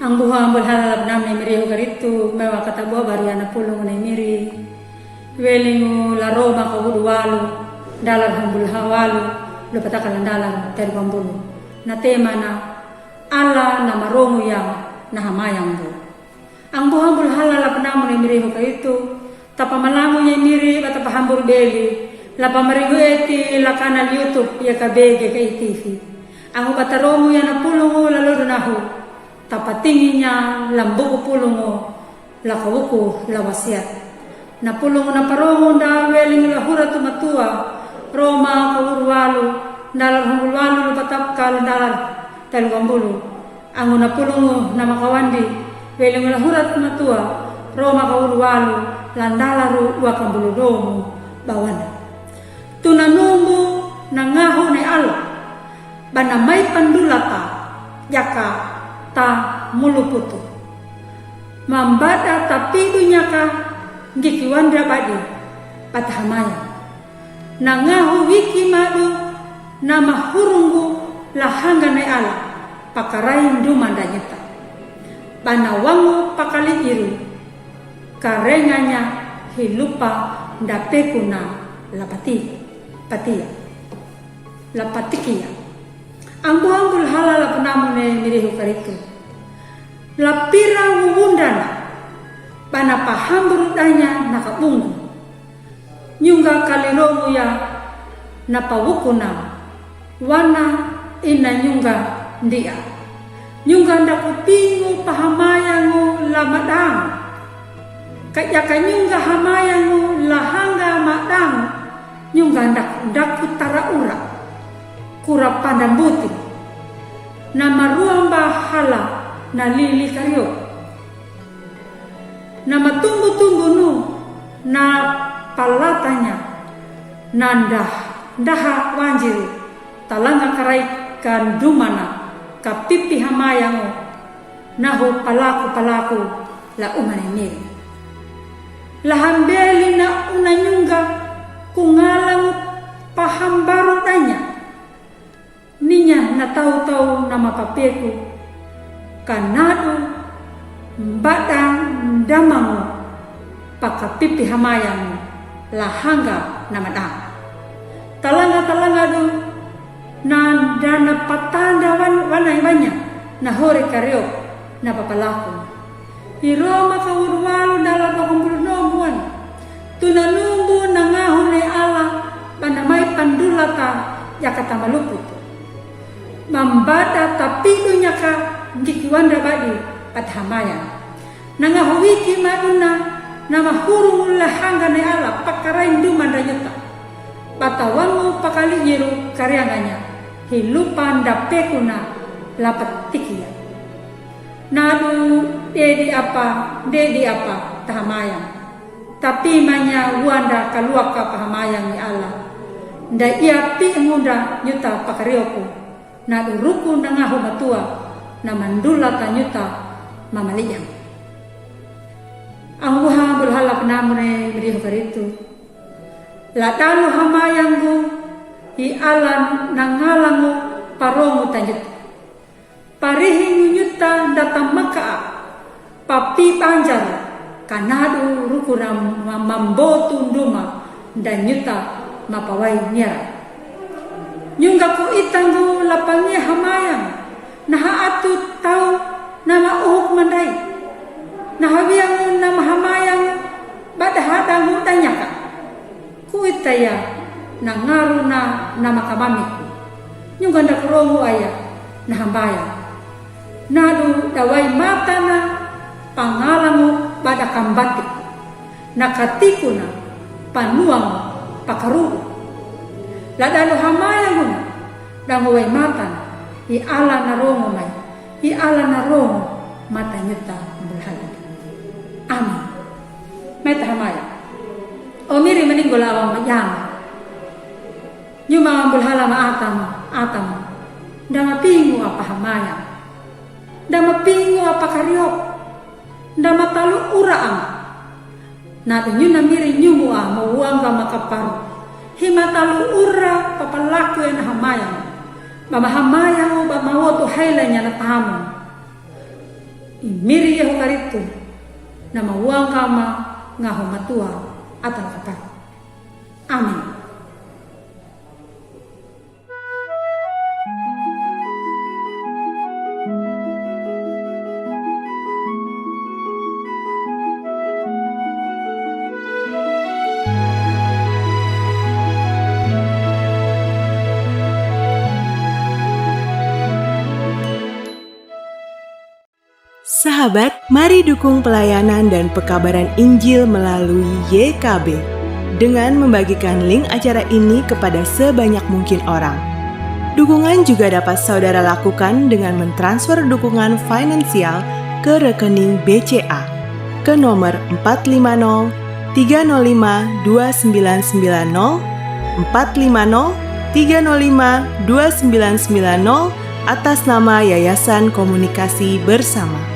Ang buha ambul halal nam ne miri ho garitu mewa kata buha bariana pulung ne miri welingu la roma ko walu dalar hambul hawalu lo patakalan dalar ter bambulu na tema na ala na marongu yang na hamayang bu ang buha ambul halal nam ne miri ho garitu tapa malamu nya miri bata pahambur beli la pamarigu eti la kanal YouTube ya kabege ka TV ang batarongu ya na pulungu la lodo nahu tapatinginya lambuku pulungu la kawuku la wasiat na pulungu na parongu nda weling la huratu matua roma kawurwalu dalar hungulwalu lu patapkal dalar telgambulu angu na pulungu na makawandi weling la huratu matua roma kawurwalu landalaru wakambulu domu bawana tunanumbu na ngaho ne Allah bana mai pandulata yaka ta muluputu mambada tapi dunyaka ngikiwandra badi patahamaya nangahu wiki madu nama hurungu lahanga na ala pakarain dumandanyeta bana wangu pakali iru karenganya hilupa ndapekuna lapati patia lapatikia ambu ambul halal penamune mirihu karitu lapira wundana bana pahambur danya nakabungu nyunga kaliromu ya napawukuna wana ina nyunga ndia nyunga ndakupingu pahamayangu lamadang kayaka nyunga hamayangu lahanga madang nyunga ndakutara ura kura pandambuti na maruamba hala na lili karyo na matumbu-tumbu nu na palatanya nanda ndaha wanjiru talanga karaikan dumana kapipi hamayango nahu palaku la umanimiri lahambeli na unanyunga kungalang pahambaru tanya ninya na tahu-tahu nama papeku kanadu mbadang damangu pakapipi hamayangu lahanga nama dang talanga du na dana patanda wanai banyak na hore karyo na papalaku iroma kawurwalu dalam pakumpul nombuan tunanumbu nangahune ala panamai pandulata yakata maluput mambada tapi dunyaka ngikiwanda badi pathamaya nangahwiki maduna nama hurungul lahanga ne ala pakarain dumandanyeta patawangu pakali yiru karyanganya hilupan dapekuna lapatikia nadu dedi apa tahamayang tapi manya wanda kaluaka pahamayang ni ala nda ia pi ngunda nyuta pakarioku na uruku nangaho matua na mandula tanyuta mamaliyang ang buha bulhalap namune miriho karitu latalu hamayanggu i alan nangalangu parongu tanyuta parihingu nyuta datang maka papi panjar kanadu ruku mambotu nduma dan nyuta mapawai niara nyungga ko itanggu lapangnya hamayang naha atu tau nama uhuk mandai naha biang nama hamayang badahada mutanya ka ku itaya nangaru na nama kamami nyungga ndak rongu aya nah hambaya nadu dawai mata na pangalangu badakambati nakatikuna panuang pakarugu ladalo hamayang danguway matan i ala na rongo may i ala na rongo mata nyuta bulhala amin may tahamaya o miri maninggo lawang mayang nyuma bulhala atam dama pingu apa hamayang dama pingu apa karyop dama talu uraang natin yun na miri nyumu mawuang ka makaparu himatalu ura papalak karitu ena hamaya. Bama hamaya o bama woto hailanya na tamu. Imiri yeho karitu na mawang kama ngaho matua atal kapat. Amin. Sahabat, mari dukung pelayanan dan pekabaran Injil melalui YKB dengan membagikan link acara ini kepada sebanyak mungkin orang. Dukungan juga dapat saudara lakukan dengan mentransfer dukungan finansial ke rekening BCA ke nomor 450 305 2990 450 305 2990 atas nama Yayasan Komunikasi Bersama.